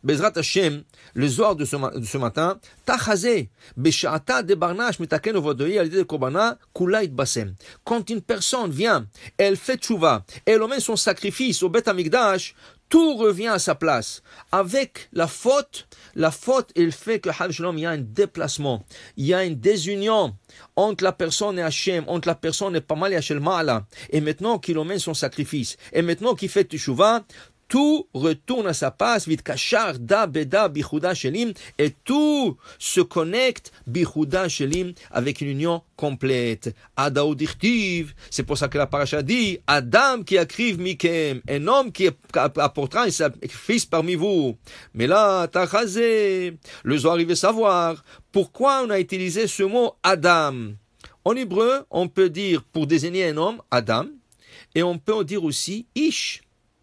Bezrat Hashem, le Zohar de ce matin, Tachazé, Besha'ata de Barnash, Metaken Ovodoi, Alidé de Korbana, Kula Itbasem. Quand une personne vient, elle fait tchouva, elle emmène son sacrifice au Bet Amikdash, tout revient à sa place. Avec la faute, elle fait que il y a un déplacement, il y a une désunion entre la personne et Hachem, entre la personne et Pamal et Hachem Ma'ala. Et maintenant qu'il emmène son sacrifice, et maintenant qu'il fait teshuvah, tout retourne à sa place, vite kachar, da, beda, bichuda, shelim, et tout se connecte, bichuda, shelim, avec une union complète. Ada udichtiv, c'est pour ça que la paracha dit, Adam qui akriv mikem, un homme qui apportera un sacrifice parmi vous. Mais là, tachazé, le Zohar veut savoir, pourquoi on a utilisé ce mot Adam? En hébreu, on peut dire, pour désigner un homme, Adam, et on peut dire aussi Ish.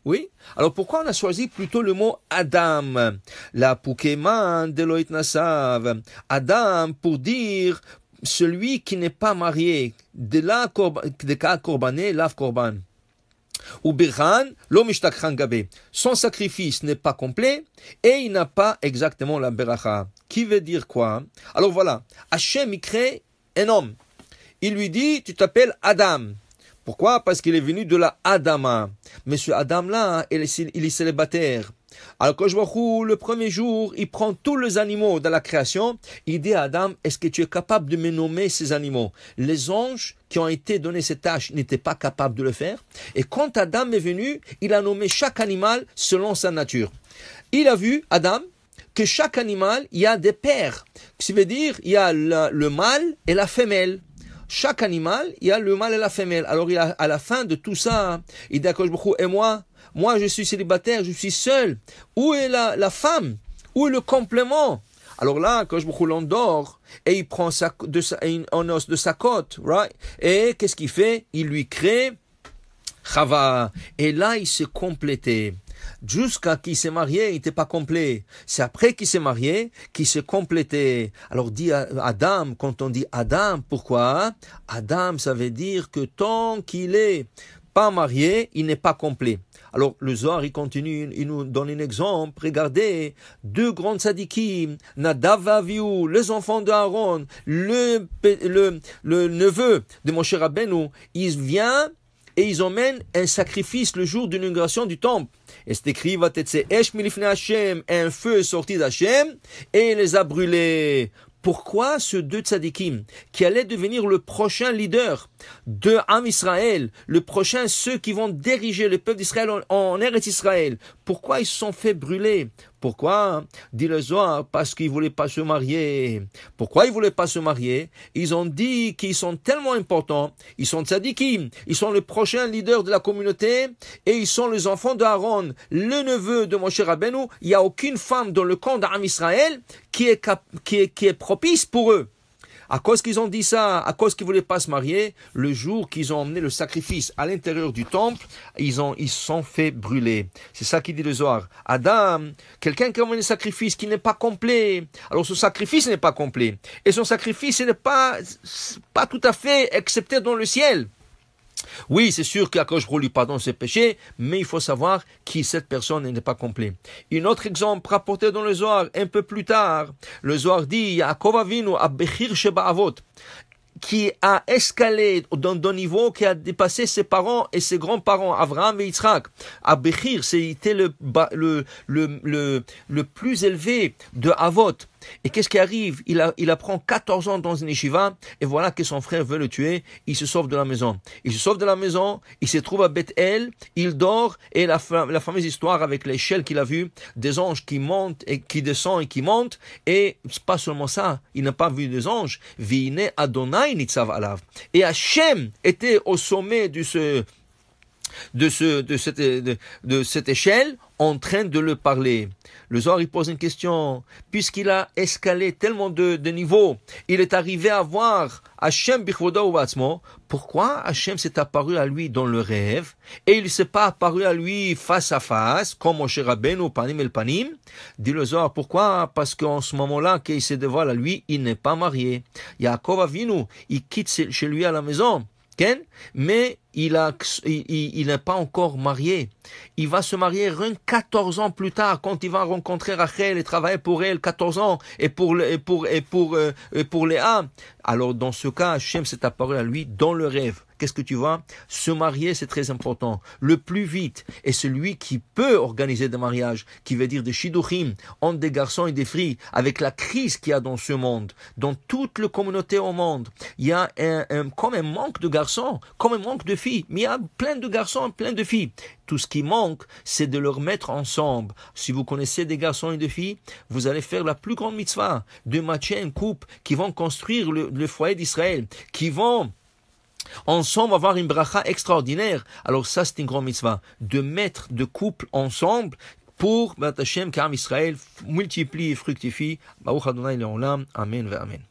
Oui. Alors pourquoi on a choisi plutôt le mot Adam? La Poukeman de Loït Nasav. Adam pour dire celui qui n'est pas marié. De la korbané, lav korban. Ou birhan, l'omishtakhan gabé. Son sacrifice n'est pas complet et il n'a pas exactement la beracha. Qui veut dire quoi? Alors voilà. Hachem il crée un homme. Il lui dit, tu t'appelles Adam. Pourquoi? Parce qu'il est venu de la Adama. Mais ce Adam-là, il est célibataire. Alors, Kosh Baruch Hu, le premier jour, il prend tous les animaux de la création. Il dit à Adam, est-ce que tu es capable de me nommer ces animaux? Les anges qui ont été donnés cette tâche n'étaient pas capables de le faire. Et quand Adam est venu, il a nommé chaque animal selon sa nature. Il a vu, Adam, que chaque animal, il y a des pères. Ce qui veut dire, il y a le mâle et la femelle. Chaque animal, il y a le mâle et la femelle. Alors, à la fin de tout ça, il dit à Kosh Baruch Hu, et moi, je suis célibataire, je suis seul. Où est la femme? Où est le complément? Alors là, Kosh Baruch Hu l'endort, et il prend un os de sa côte, right? Et qu'est-ce qu'il fait? Il lui crée Chava. Et là, il s'est complété. Jusqu'à qu'il s'est marié, il n'était pas complet. C'est après qu'il s'est marié qu'il s'est complété. Alors dit Adam, quand on dit Adam, pourquoi? Adam, ça veut dire que tant qu'il est pas marié, il n'est pas complet. Alors le Zohar, il continue, il nous donne un exemple. Regardez, deux grands tzadikim, Nadav et Avihu, les enfants d'Aaron, le neveu de Moshe Rabbeinu, ils viennent et ils emmènent un sacrifice le jour de l'inauguration du temple. Et c'est écrit, un feu est sorti d'Hachem et il les a brûlés. Pourquoi ce deux tzadikim, qui allaient devenir le prochain leader de Am Israël, le prochain ceux qui vont diriger le peuple d'Israël en Eretz Israël, pourquoi ils se sont fait brûler? Pourquoi? Dit le Zohar, parce qu'ils ne voulaient pas se marier. Pourquoi ils ne voulaient pas se marier? Ils ont dit qu'ils sont tellement importants, ils sont tzadikim, ils sont le prochain leader de la communauté et ils sont les enfants d'Aaron, le neveu de Moshe Rabbeinu. Il n'y a aucune femme dans le camp d'Am Israël qui est propice pour eux. À cause qu'ils ont dit ça, à cause qu'ils voulaient pas se marier, le jour qu'ils ont emmené le sacrifice à l'intérieur du temple, ils se sont fait brûler. C'est ça qui dit le Zohar. Adam, quelqu'un qui a emmené le sacrifice qui n'est pas complet, alors ce sacrifice n'est pas complet. Et son sacrifice n'est pas tout à fait accepté dans le ciel. Oui, c'est sûr qu'Akadosh Baruch Hu lui pardonne ses péchés, mais il faut savoir qui cette personne n'est pas complet. Un autre exemple rapporté dans le Zohar, un peu plus tard, le Zohar dit, Yaakov Avinu a Bechir Sheba Avot, qui a escalé dans un niveau qui a dépassé ses parents et ses grands-parents, Avraham et Yitzhak. Abechir, c'était le plus élevé de Avot. Et qu'est-ce qui arrive? Il apprend 14 ans dans une yeshiva, et voilà que son frère veut le tuer, il se sauve de la maison. Il se sauve de la maison, il se trouve à Beth-El, il dort, et la fameuse histoire avec l'échelle qu'il a vue, des anges qui montent et qui descendent et qui montent, et pas seulement ça, il n'a pas vu des anges, Vine Adonai Nitzav Alav. Et Hachem était au sommet de cette échelle, en train de le parler. Le Zohar, il pose une question. Puisqu'il a escalé tellement de niveaux, il est arrivé à voir Hachem Bichvoda Uvatzmo. Pourquoi Hachem s'est apparu à lui dans le rêve et il ne s'est pas apparu à lui face à face, comme Moshe Rabbeinu, panim el panim? Dit le Zohar, pourquoi? Parce qu'en ce moment-là, qu'il se dévoile à lui, il n'est pas marié. Yaakov Avinu, il quitte chez lui à la maison. Mais il n'est pas encore marié. Il va se marier 14 ans plus tard, quand il va rencontrer Rachel et travailler pour elle 14 ans, et pour Léa. Alors dans ce cas, Hachem s'est apparu à lui dans le rêve. Qu'est-ce que tu vois? Se marier, c'est très important. Le plus vite. Et celui qui peut organiser des mariages, qui veut dire des shidduchim, entre des garçons et des filles, avec la crise qu'il y a dans ce monde, dans toute la communauté au monde, il y a comme un manque de garçons, comme un manque de filles. Mais il y a plein de garçons, plein de filles. Tout ce qui manque, c'est de leur mettre ensemble. Si vous connaissez des garçons et des filles, vous allez faire la plus grande mitzvah de matcher un couple qui vont construire le foyer d'Israël, qui vont ensemble avoir une bracha extraordinaire. Alors ça, c'est une grande mitzvah, de mettre de couples ensemble pour Bat Hashem, qu'Am Israël multiplie et fructifie. Baruch Adonai Le'olam. Amen ve Amen.